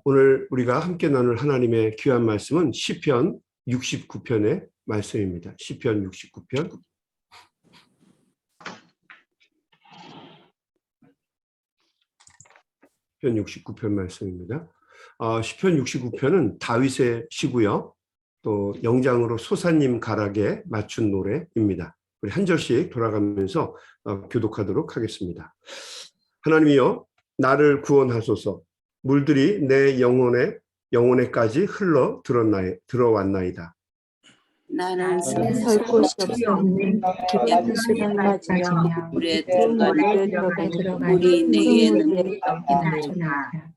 오늘 우리가 함께 나눌 하나님의 귀한 말씀은 시편 69편의 말씀입니다. 시편 69편. 시편 69편 말씀입니다. 시편 69편은 다윗의 시고요. 또 영장으로 소사님 가락에 맞춘 노래입니다. 우리 한 절씩 돌아가면서 교독하도록 하겠습니다. 하나님이여 나를 구원하소서. 물들이 내 영혼에까지 흘러 들어왔나이다. 나는 설 곳이 없는 깊은 수렁에 빠지며 물에 들어가니 물이 내게 넘쳐나이다.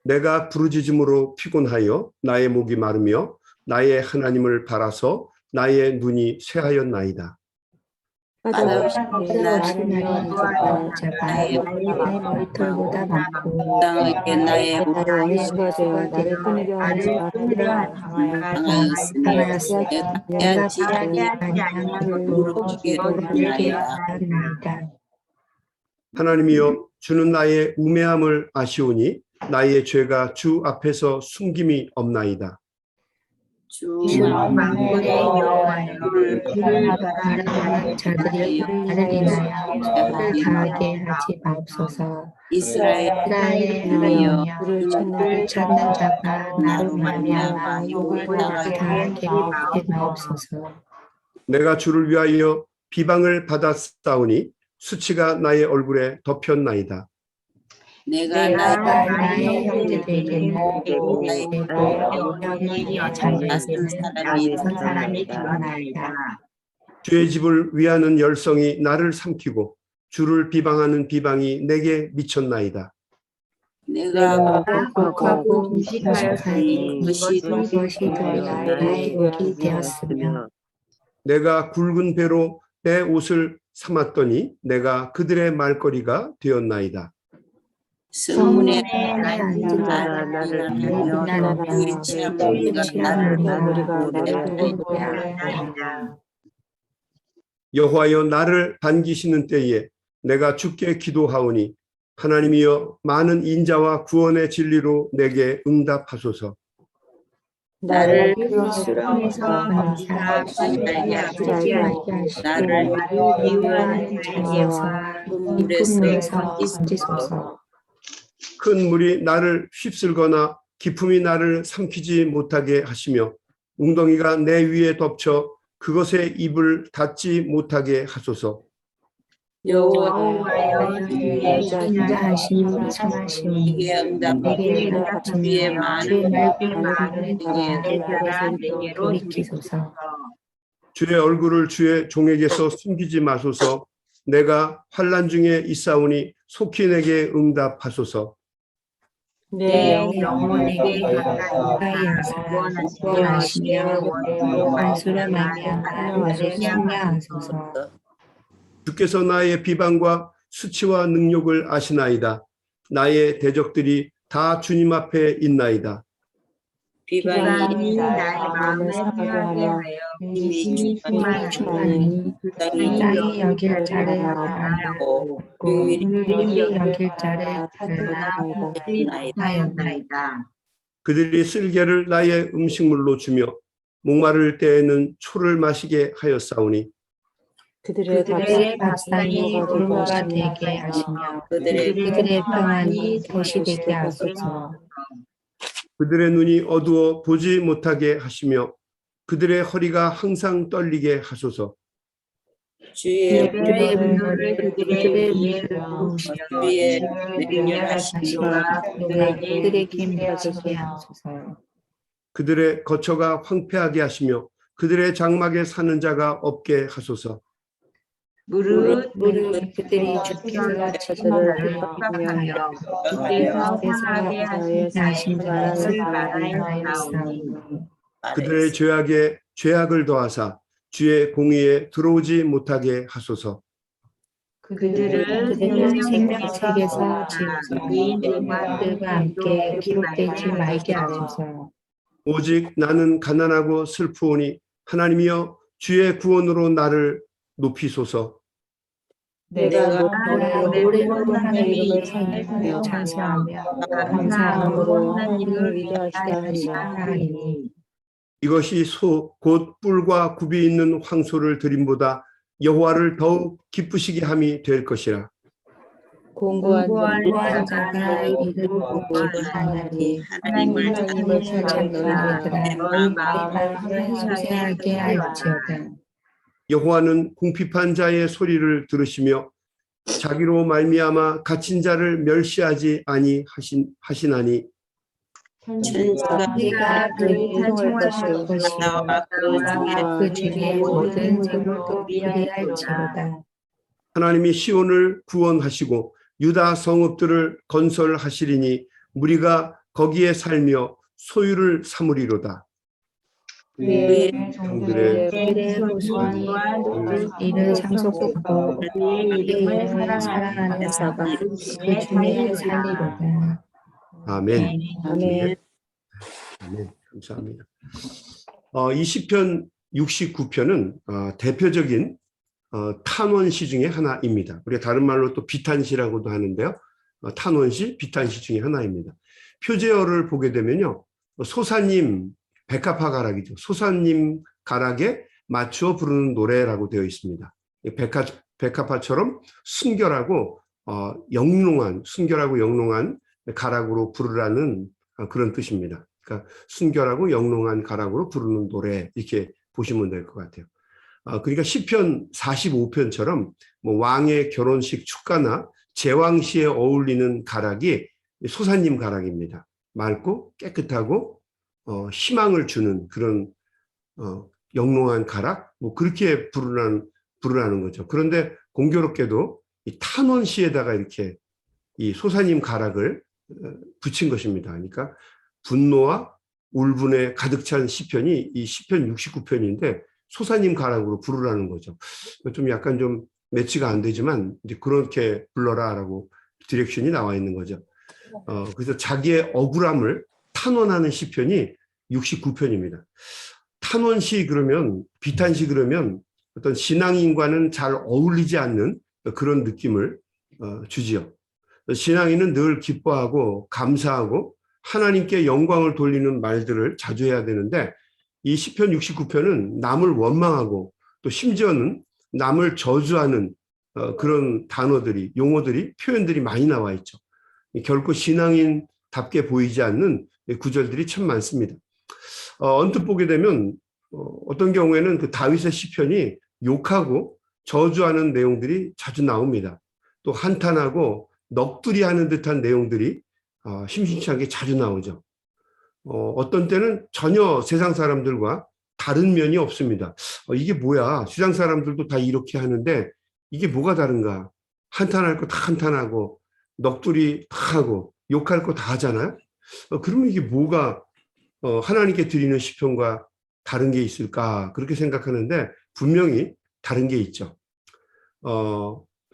내가 부르짖음으로 피곤하여 나의 목이 마르며 나의 하나님을 바라서 나의 눈이 쇠하였나이다. 바다없이 나를 잡아 나의 머리털보다 많고 땅에게 나의 원수가 되어 나를 끊으려 당하였으니 내가 바라지 아니함으로 물어주기로나이다. 하나님이여 주는 나의 우매함을 아시오니 나의 죄가 주 앞에서 숨김이 없나이다. 주 만군의 여호와여 그를 바라는 자들이 나를 인하여 저를 당하게 하지 마옵소서. 이스라엘 하나님이여 그를 찾는 자가 나로 말미암아 욕을 당하게 하지 마옵소서. 내가 주를 위하여 비방을 받았사오니 수치가 나의 얼굴에 덮였나이다. 내가 나의 형제들에게는 영원히 잘났은 사람이 되었나이다. 주의 집을 위하는 열성이 나를 삼키고 주를 비방하는 비방이 내게 미쳤나이다. 내가 곡하고 음식하였으니 그것이 나의 욕이 되었으며 내가 굵은 배로 내 옷을 삼았더니 내가 그들의 말거리가 되었나이다. 성문에 앉은 자가 나를 비난하며 그의 취함머리가 나를 노래하나이다. 여호와여 나를 반기시는 때에 내가 주께 기도하오니 하나님이여 많은 인자와 구원의 진리로 내게 응답하소서. 나를 수렁에서 건지하시게 하지 말게 나를 미워하는 자에서 물에서 건지소서. 큰 물이 나를 휩쓸거나 기품이 나를 삼키지 못하게 하시며 웅덩이가 내 위에 덮쳐 그것에 입을 닫지 못하게 하소서. 여호와여 주의 인자하심이 선하시니 내게 응답하시며 주의 말씀을 내게로 돌이키소서. 주의 얼굴을 주의 종에게서 숨기지 마소서. 내가 환난 중에 있사오니 속히 내게 응답하소서. 내 영혼에게 가까이 구원하시며 원수를 말미암아 나를 승리하소서. 주께서 나의 비방과 수치와 능욕을 아시나이다. 나의 대적들이 다 주님 앞에 있나이다. 비방이 나의 마음을 상하게 하여 힘이 충만하니 땅이 여길 자를 바라고 긍휼히 여길 자를 바라나이다. 그들이 쓸개를 나의 음식물로 주며 목마를 때에는 초를 마시게 하였사오니 그들의 밥상이 부르가 되게 하시며 그들의 평안이 덫이 되게 하소서. 그들의 눈이 어두워 보지 못하게 하시며 그들의 허리가 항상 떨리게 하소서. 주의 분노를 그들의 위에 부으시며 주의 맹렬하심과 그들에게 미치게 하소서. 그들의 거처가 황폐하게 하시며 그들의 장막에 사는 자가 없게 하소서. 무릇 그들이 주께서 저들을 핍박하여 주께서 상하게 하신 자를 말하였사오니 그들의 죄악에 죄악을 더하사 주의 공의에 들어오지 못하게 하소서. 그들을 생명책에서 지우사 의인들과 함께 기록되지 말게 하소서. 오직 나는 가난하고 슬프오니 하나님이여 주의 구원으로 나를 높이소서. 내가 노래로 하나님의 이름을 찬송하며 감사함으로 하나님을 위대하시다 하리니 이것이 곧 뿔과 굽이 있는 황소를 드림보다 여호와를 더욱 기쁘시게 함이 될 것이라. 공고한 자가 이르고 기뻐하나니 하나님을 찾는 너희들아 너희 마음을 소생하게 할지어다. 여호와는 궁핍한 자의 소리를 들으시며 자기로 말미암아 갇힌 자를 멸시하지 아니하시나니 천지가 그를 찬송할 것이요 그 중에 모든 재물도 그리할지로다. 하나님이 시온을 구원하시고 유다 성읍들을 건설하시리니 무리가 거기에 살며 소유를 삼으리로다. 그의 종들의 후손이 이를 상속하고 그의 이름을 사랑하는 자가 그 중에 살리로다. 아멘. 아멘. 아멘. 감사합니다. 이 시편 69편은 대표적인 탄원시 중에 하나입니다. 우리가 다른 말로 또 비탄시라고도 하는데요. 탄원시, 비탄시 중에 하나입니다. 표제어를 보게 되면요. 소사님, 백합화 가락이죠. 소사님 가락에 맞추어 부르는 노래라고 되어 있습니다. 백합화처럼 순결하고 영롱한 가락으로 부르라는 그런 뜻입니다. 그러니까 순결하고 영롱한 가락으로 부르는 노래 이렇게 보시면 될 것 같아요. 그러니까 시편 45편처럼 뭐 왕의 결혼식 축가나 제왕시에 어울리는 가락이 소사님 가락입니다. 맑고 깨끗하고 희망을 주는 그런 영롱한 가락, 뭐 그렇게 부르라는 거죠. 그런데 공교롭게도 이 탄원시에다가 이렇게 이 소사님 가락을 붙인 것입니다. 그러니까 분노와 울분에 가득 찬 시편이 이 시편 69편인데 소사님 가락으로 부르라는 거죠. 좀 약간 좀 매치가 안 되지만 이제 그렇게 불러라라고 디렉션이 나와 있는 거죠. 그래서 자기의 억울함을 탄원하는 시편이 69편입니다. 탄원시 그러면 비탄시 그러면 어떤 신앙인과는 잘 어울리지 않는 그런 느낌을 주지요. 신앙인은 늘 기뻐하고 감사하고 하나님께 영광을 돌리는 말들을 자주 해야 되는데 이 시편 69편은 남을 원망하고 또 심지어는 남을 저주하는 그런 단어들이, 용어들이, 표현들이 많이 나와 있죠. 결코 신앙인답게 보이지 않는 구절들이 참 많습니다. 언뜻 보게 되면 어떤 경우에는 그 다윗의 시편이 욕하고 저주하는 내용들이 자주 나옵니다. 또 한탄하고 넋두리하는 듯한 내용들이 심심치 않게 자주 나오죠. 어떤 때는 전혀 세상 사람들과 다른 면이 없습니다. 이게 뭐야? 세상 사람들도 다 이렇게 하는데 이게 뭐가 다른가? 한탄할 거 다 한탄하고 넋두리 다 하고 욕할 거 다 하잖아요. 그러면 이게 뭐가 하나님께 드리는 시편과 다른 게 있을까? 그렇게 생각하는데 분명히 다른 게 있죠.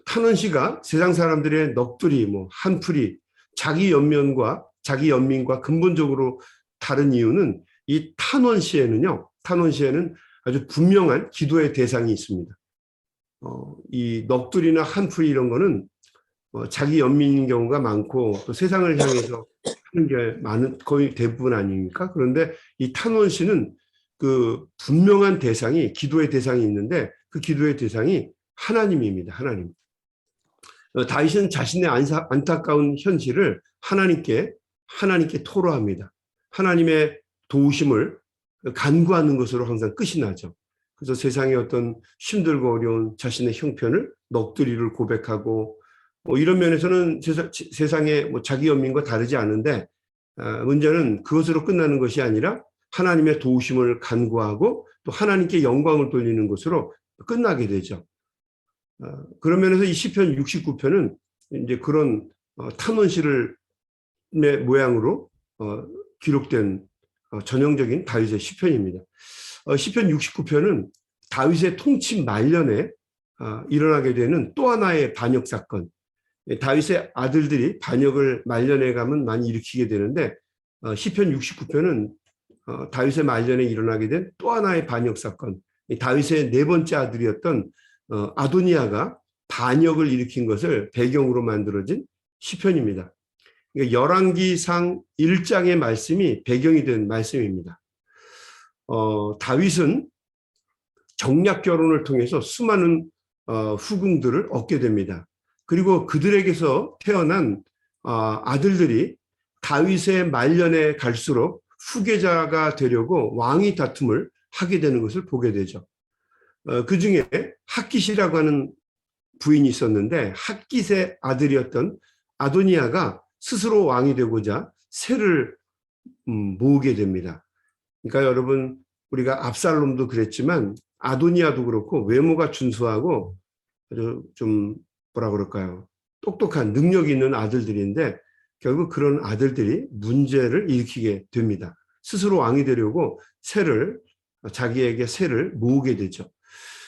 탄원시가 세상 사람들의 넋두리, 뭐 한풀이, 자기 연민과 근본적으로 다른 이유는 이 탄원시에는 아주 분명한 기도의 대상이 있습니다. 이 넋두리나 한풀이 이런 거는 자기 연민인 경우가 많고 또 세상을 향해서 하는 게 많은 거의 대부분 아닙니까? 그런데 이 탄원시는 그 분명한 대상이 기도의 대상이 있는데 그 기도의 대상이 하나님입니다. 하나님. 다윗은 자신의 안타까운 현실을 하나님께 토로합니다. 하나님의 도우심을 간구하는 것으로 항상 끝이 나죠. 그래서 세상의 어떤 힘들고 어려운 자신의 형편을 넋두리를 고백하고 이런 면에서는 세상의 뭐 자기 연민과 다르지 않은데 문제는 그것으로 끝나는 것이 아니라 하나님의 도우심을 간구하고 또 하나님께 영광을 돌리는 것으로 끝나게 되죠. 그런 면에서 이 시편 69편은 이제 그런 탄원시를 모양으로 기록된 전형적인 다윗의 시편입니다. 시편 69편은 다윗의 통치 말년에 일어나게 되는 또 하나의 반역 사건. 다윗의 아들들이 반역을 말년에 가면 많이 일으키게 되는데 시편 69편은 다윗의 말년에 일어나게 된 또 하나의 반역 사건. 다윗의 네 번째 아들이었던 아도니아가 반역을 일으킨 것을 배경으로 만들어진 시편입니다. 그러니까 열왕기상 1장의 말씀이 배경이 된 말씀입니다. 다윗은 정략 결혼을 통해서 수많은 후궁들을 얻게 됩니다. 그리고 그들에게서 태어난 아들들이 다윗의 말년에 갈수록 후계자가 되려고 왕위 다툼을 하게 되는 것을 보게 되죠. 그 중에 핫깃이라고 하는 부인이 있었는데 핫깃의 아들이었던 아도니아가 스스로 왕이 되고자 세를 모으게 됩니다. 그러니까 여러분, 우리가 압살롬도 그랬지만 아도니아도 그렇고 외모가 준수하고 아주 좀 뭐라 그럴까요? 똑똑한 능력 있는 아들들인데 결국 그런 아들들이 문제를 일으키게 됩니다. 스스로 왕이 되려고 자기에게 세를 모으게 되죠.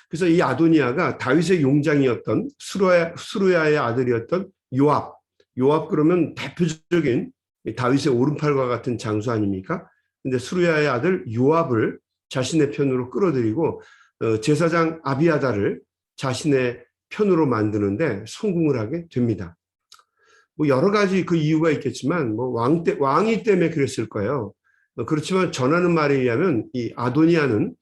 그래서 이 아도니아가 다윗의 용장이었던 수루야의 아들이었던 요압 그러면 대표적인 다윗의 오른팔과 같은 장수 아닙니까? 근데 수루야의 아들 요압을 자신의 편으로 끌어들이고 제사장 아비아다를 자신의 편으로 만드는데 성공을 하게 됩니다. 뭐 여러 가지 그 이유가 있겠지만 뭐 왕이 때문에 그랬을 거예요. 그렇지만 전하는 말에 의하면 이 아도니아는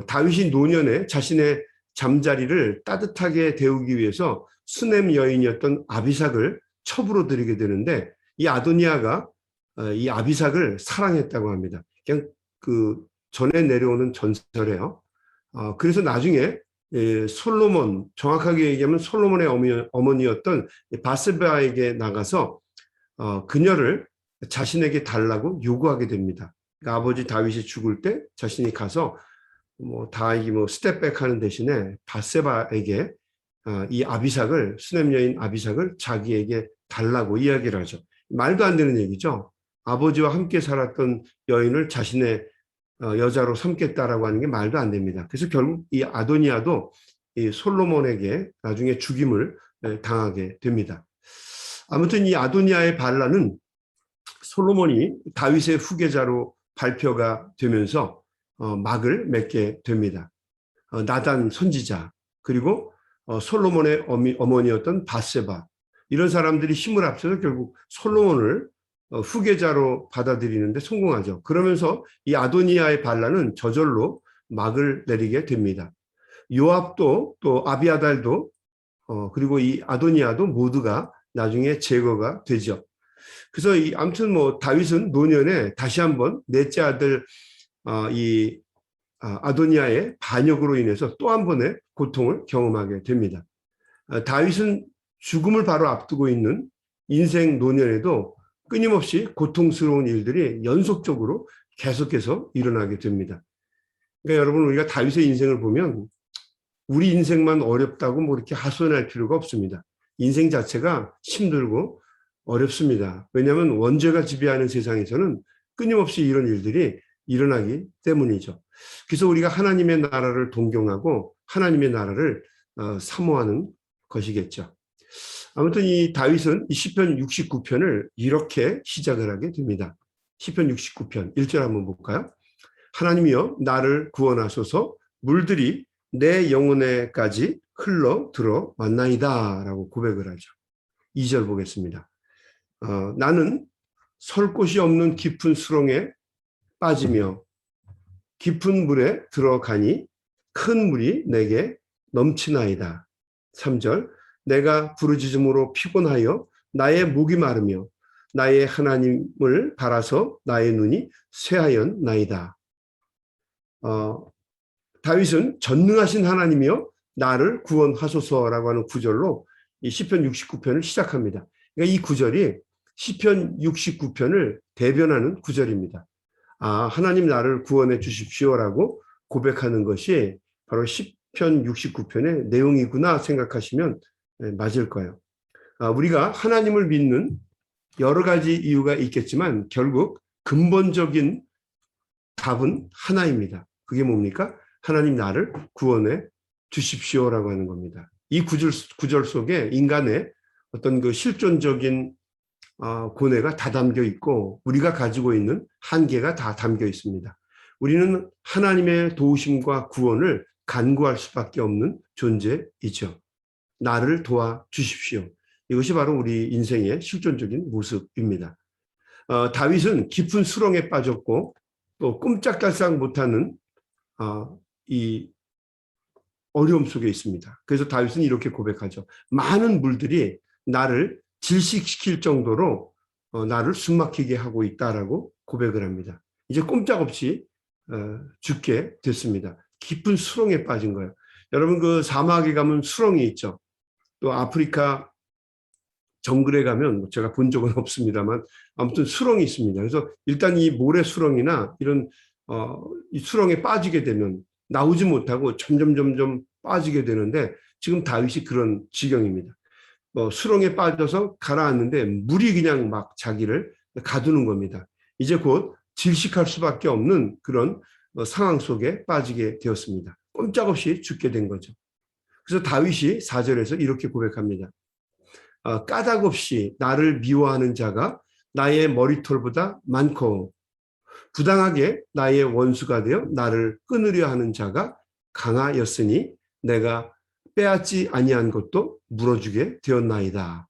다윗이 노년에 자신의 잠자리를 따뜻하게 데우기 위해서 수넴 여인이었던 아비삭을 첩으로 들이게 되는데 이 아도니아가 이 아비삭을 사랑했다고 합니다. 그냥 그 전에 내려오는 전설이에요. 그래서 나중에 솔로몬, 정확하게 얘기하면 솔로몬의 어머니였던 바세바에게 나가서 그녀를 자신에게 달라고 요구하게 됩니다. 그러니까 아버지 다윗이 죽을 때 자신이 가서 다윗이 스텝백 하는 대신에 바세바에게 이 수넴 여인 아비삭을 자기에게 달라고 이야기를 하죠. 말도 안 되는 얘기죠. 아버지와 함께 살았던 여인을 자신의 여자로 삼겠다라고 하는 게 말도 안 됩니다. 그래서 결국 이 아도니아도 이 솔로몬에게 나중에 죽임을 당하게 됩니다. 아무튼 이 아도니아의 반란은 솔로몬이 다윗의 후계자로 발표가 되면서 막을 맺게 됩니다. 나단 선지자 그리고 솔로몬의 어머니였던 바세바 이런 사람들이 힘을 합쳐서 결국 솔로몬을 후계자로 받아들이는데 성공하죠. 그러면서 이 아도니아의 반란은 저절로 막을 내리게 됩니다. 요압도 또 아비아달도 그리고 이 아도니아도 모두가 나중에 제거가 되죠. 그래서 아무튼 다윗은 노년에 다시 한번 넷째 아들 아도니아의 반역으로 인해서 또 한 번의 고통을 경험하게 됩니다. 다윗은 죽음을 바로 앞두고 있는 인생 노년에도 끊임없이 고통스러운 일들이 연속적으로 계속해서 일어나게 됩니다. 그러니까 여러분, 우리가 다윗의 인생을 보면 우리 인생만 어렵다고 이렇게 하소연할 필요가 없습니다. 인생 자체가 힘들고 어렵습니다. 왜냐하면 원죄가 지배하는 세상에서는 끊임없이 이런 일들이 일어나기 때문이죠. 그래서 우리가 하나님의 나라를 동경하고 하나님의 나라를 사모하는 것이겠죠. 아무튼 이 다윗은 이 시편 69편을 이렇게 시작을 하게 됩니다. 시편 69편 1절 한번 볼까요? 하나님이여 나를 구원하소서 물들이 내 영혼에까지 흘러 들어왔나이다 라고 고백을 하죠. 2절 보겠습니다. 나는 설 곳이 없는 깊은 수렁에 빠지며 깊은 물에 들어가니 큰 물이 내게 넘치나이다. 3절 내가 부르짖음으로 피곤하여 나의 목이 마르며 나의 하나님을 바라서 나의 눈이 쇠하였나이다. 다윗은 전능하신 하나님이여 나를 구원하소서라고 하는 구절로 이 시편 69편을 시작합니다. 그러니까 이 구절이 시편 69편을 대변하는 구절입니다. 하나님 나를 구원해 주십시오라고 고백하는 것이 바로 시편 69편의 내용이구나 생각하시면 맞을 거예요. 우리가 하나님을 믿는 여러 가지 이유가 있겠지만 결국 근본적인 답은 하나입니다. 그게 뭡니까? 하나님 나를 구원해 주십시오라고 하는 겁니다. 이 구절 속에 인간의 어떤 그 실존적인 고뇌가 다 담겨 있고 우리가 가지고 있는 한계가 다 담겨 있습니다. 우리는 하나님의 도우심과 구원을 간구할 수밖에 없는 존재이죠. 나를 도와주십시오. 이것이 바로 우리 인생의 실존적인 모습입니다. 다윗은 깊은 수렁에 빠졌고 또 꼼짝달싹 못하는 이 어려움 속에 있습니다. 그래서 다윗은 이렇게 고백하죠. 많은 물들이 나를 질식시킬 정도로 나를 숨막히게 하고 있다라고 고백을 합니다. 이제 꼼짝없이 죽게 됐습니다. 깊은 수렁에 빠진 거예요. 여러분 그 사막에 가면 수렁이 있죠. 또 아프리카 정글에 가면 제가 본 적은 없습니다만 아무튼 수렁이 있습니다. 그래서 일단 이 모래 수렁이나 이런 이 수렁에 빠지게 되면 나오지 못하고 점점 빠지게 되는데 지금 다윗이 그런 지경입니다. 수렁에 빠져서 가라앉는데 물이 그냥 막 자기를 가두는 겁니다. 이제 곧 질식할 수밖에 없는 그런 상황 속에 빠지게 되었습니다. 꼼짝없이 죽게 된 거죠. 그래서 다윗이 4절에서 이렇게 고백합니다. 까닭없이 나를 미워하는 자가 나의 머리털보다 많고 부당하게 나의 원수가 되어 나를 끊으려 하는 자가 강하였으니 내가 빼앗지 아니한 것도 물어주게 되었나이다.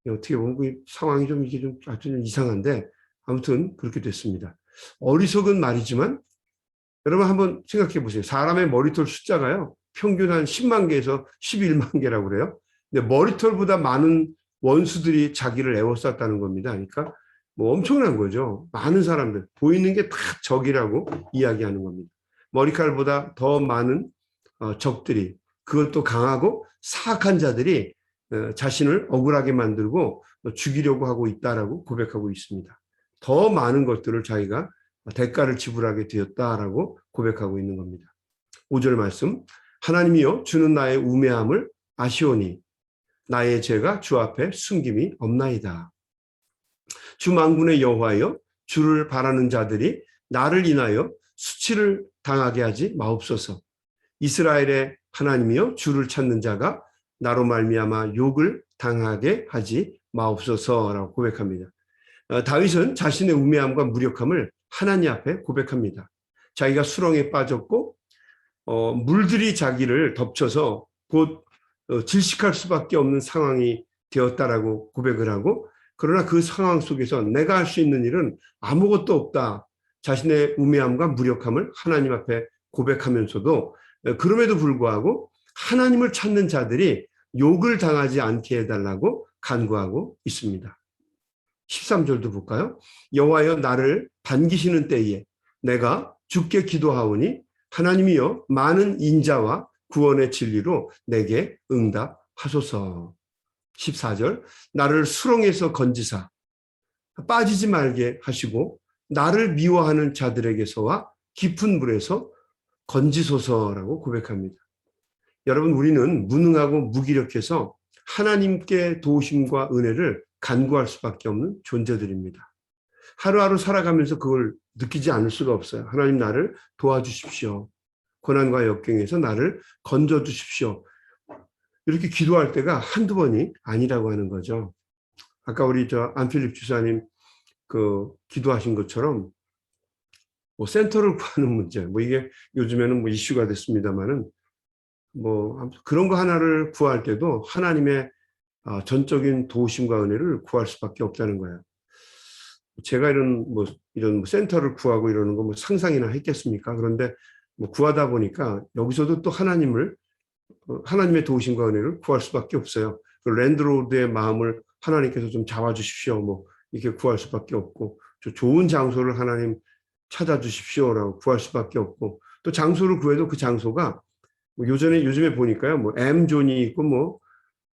어떻게 보면 그 상황이 좀 이게 좀 아주 좀 이상한데 아무튼 그렇게 됐습니다. 어리석은 말이지만 여러분 한번 생각해 보세요. 사람의 머리털 숫자가요 평균 한 10만 개에서 11만 개라고 그래요. 근데 머리털보다 많은 원수들이 자기를 애워쌌다는 겁니다. 그러니까 뭐 엄청난 거죠. 많은 사람들 보이는 게 다 적이라고 이야기하는 겁니다. 머리칼보다 더 많은 적들이 그것도 강하고 사악한 자들이 자신을 억울하게 만들고 죽이려고 하고 있다라고 고백하고 있습니다. 더 많은 것들을 자기가 대가를 지불하게 되었다라고 고백하고 있는 겁니다. 5절 말씀 하나님이여 주는 나의 우매함을 아시오니 나의 죄가 주 앞에 숨김이 없나이다. 주 만군의 여호와여 주를 바라는 자들이 나를 인하여 수치를 당하게 하지 마옵소서. 이스라엘의 하나님이여 주를 찾는 자가 나로 말미암아 욕을 당하게 하지 마옵소서라고 고백합니다. 다윗은 자신의 우매함과 무력함을 하나님 앞에 고백합니다. 자기가 수렁에 빠졌고 물들이 자기를 덮쳐서 곧 질식할 수밖에 없는 상황이 되었다라고 고백을 하고 그러나 그 상황 속에서 내가 할 수 있는 일은 아무것도 없다. 자신의 우매함과 무력함을 하나님 앞에 고백하면서도 그럼에도 불구하고 하나님을 찾는 자들이 욕을 당하지 않게 해달라고 간구하고 있습니다. 13절도 볼까요? 여호와여 나를 반기시는 때에 내가 주께 기도하오니 하나님이여 많은 인자와 구원의 진리로 내게 응답하소서. 14절 나를 수렁에서 건지사 빠지지 말게 하시고 나를 미워하는 자들에게서와 깊은 물에서 건지소서라고 고백합니다. 여러분 우리는 무능하고 무기력해서 하나님께 도우심과 은혜를 간구할 수밖에 없는 존재들입니다. 하루하루 살아가면서 그걸 느끼지 않을 수가 없어요. 하나님 나를 도와주십시오. 고난과 역경에서 나를 건져주십시오. 이렇게 기도할 때가 한두 번이 아니라고 하는 거죠. 아까 우리 안필립 주사님 그 기도하신 것처럼 뭐 센터를 구하는 문제, 뭐 이게 요즘에는 뭐 이슈가 됐습니다만은 뭐 그런 거 하나를 구할 때도 하나님의 전적인 도우심과 은혜를 구할 수밖에 없다는 거예요. 제가 이런 센터를 구하고 이러는 거 뭐 상상이나 했겠습니까? 그런데 뭐 구하다 보니까 여기서도 또 하나님의 도우심과 은혜를 구할 수밖에 없어요. 그 랜드로드의 마음을 하나님께서 좀 잡아주십시오. 뭐 이렇게 구할 수밖에 없고, 좋은 장소를 하나님 찾아주십시오라고 구할 수밖에 없고, 또 장소를 구해도 그 장소가 뭐 요즘에 보니까요, 뭐 M 존이 있고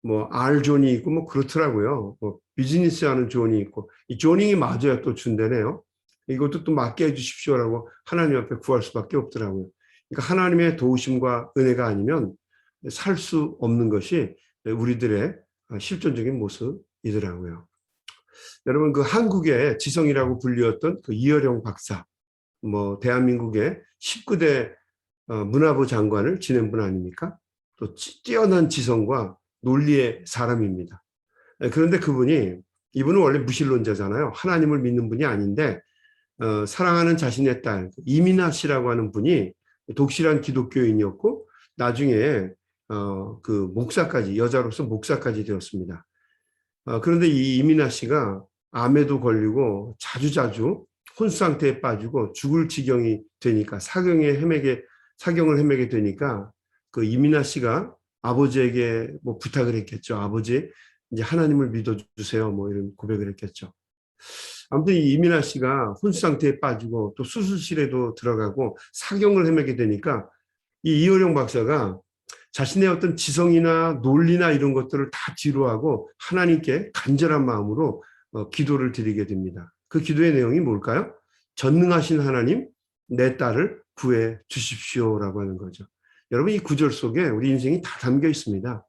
뭐 R 존이 있고 뭐 그렇더라고요. 뭐 비즈니스 하는 존이 있고 이 조닝이 맞아야 또 준대네요. 이것도 또 맞게 해주십시오라고 하나님 앞에 구할 수밖에 없더라고요. 그러니까 하나님의 도우심과 은혜가 아니면 살 수 없는 것이 우리들의 실존적인 모습이더라고요. 여러분 그 한국의 지성이라고 불리웠던 그 이어령 박사, 뭐 대한민국의 19대 문화부 장관을 지낸 분 아닙니까? 또 뛰어난 지성과 논리의 사람입니다. 그런데 이분은 원래 무신론자잖아요. 하나님을 믿는 분이 아닌데 사랑하는 자신의 딸 이민아 씨라고 하는 분이 독실한 기독교인이었고 나중에 그 목사까지, 여자로서 목사까지 되었습니다. 그런데 이 이민아 씨가 암에도 걸리고 자주자주 혼수 상태에 빠지고 죽을 지경이 되니까 사경을 헤매게 되니까 그 이민아 씨가 아버지에게 뭐 부탁을 했겠죠. 아버지, 이제 하나님을 믿어주세요. 뭐 이런 고백을 했겠죠. 아무튼 이 이민아 씨가 혼수 상태에 빠지고 또 수술실에도 들어가고 사경을 헤매게 되니까 이 이호령 박사가 자신의 어떤 지성이나 논리나 이런 것들을 다 뒤로하고 하나님께 간절한 마음으로 기도를 드리게 됩니다. 그 기도의 내용이 뭘까요? 전능하신 하나님, 내 딸을 구해 주십시오라고 하는 거죠. 여러분, 이 구절 속에 우리 인생이 다 담겨 있습니다.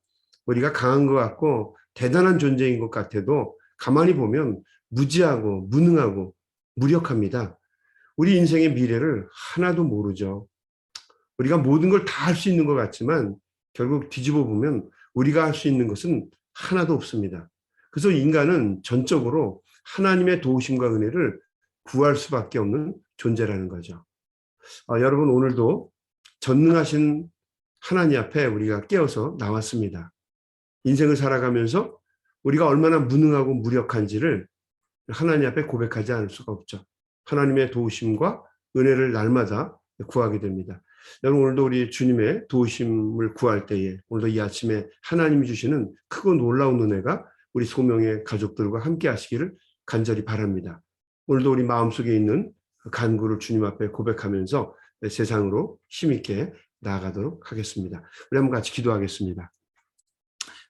우리가 강한 것 같고 대단한 존재인 것 같아도 가만히 보면 무지하고 무능하고 무력합니다. 우리 인생의 미래를 하나도 모르죠. 우리가 모든 걸 다 할 수 있는 것 같지만 결국 뒤집어 보면 우리가 할 수 있는 것은 하나도 없습니다. 그래서 인간은 전적으로 하나님의 도우심과 은혜를 구할 수밖에 없는 존재라는 거죠. 여러분, 오늘도 전능하신 하나님 앞에 우리가 깨어서 나왔습니다. 인생을 살아가면서 우리가 얼마나 무능하고 무력한지를 하나님 앞에 고백하지 않을 수가 없죠. 하나님의 도우심과 은혜를 날마다 구하게 됩니다. 여러분, 오늘도 우리 주님의 도우심을 구할 때에 오늘도 이 아침에 하나님이 주시는 크고 놀라운 은혜가 우리 소명의 가족들과 함께 하시기를 간절히 바랍니다. 오늘도 우리 마음속에 있는 간구를 주님 앞에 고백하면서 세상으로 힘있게 나아가도록 하겠습니다. 우리 한번 같이 기도하겠습니다.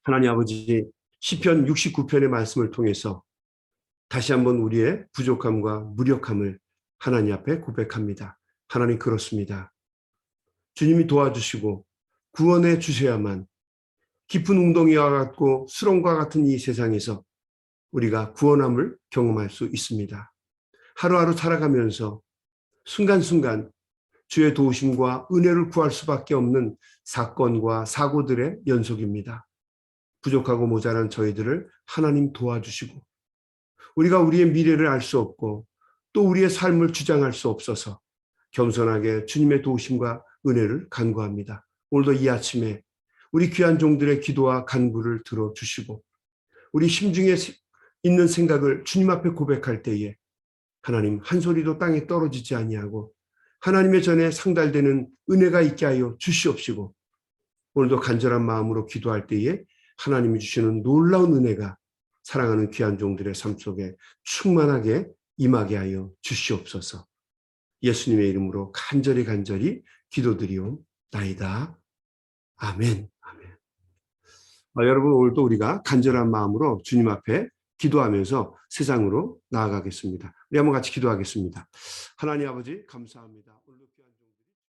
하나님 아버지, 시편 69편의 말씀을 통해서 다시 한번 우리의 부족함과 무력함을 하나님 앞에 고백합니다. 하나님, 그렇습니다. 주님이 도와주시고 구원해 주셔야만 깊은 웅덩이와 같고 수렁과 같은 이 세상에서 우리가 구원함을 경험할 수 있습니다. 하루하루 살아가면서 순간순간 주의 도우심과 은혜를 구할 수밖에 없는 사건과 사고들의 연속입니다. 부족하고 모자란 저희들을 하나님 도와주시고 우리가 우리의 미래를 알 수 없고 또 우리의 삶을 주장할 수 없어서 겸손하게 주님의 도우심과 은혜를 간구합니다. 오늘도 이 아침에 우리 귀한 종들의 기도와 간구를 들어주시고 우리 심중에 있는 생각을 주님 앞에 고백할 때에 하나님, 한 소리도 땅에 떨어지지 아니하고 하나님의 전에 상달되는 은혜가 있게 하여 주시옵시고 오늘도 간절한 마음으로 기도할 때에 하나님이 주시는 놀라운 은혜가 사랑하는 귀한 종들의 삶 속에 충만하게 임하게 하여 주시옵소서. 예수님의 이름으로 간절히 기도드리옵나이다. 아멘. 아멘. 여러분, 오늘도 우리가 간절한 마음으로 주님 앞에 기도하면서 세상으로 나아가겠습니다. 우리 한번 같이 기도하겠습니다. 하나님 아버지, 감사합니다.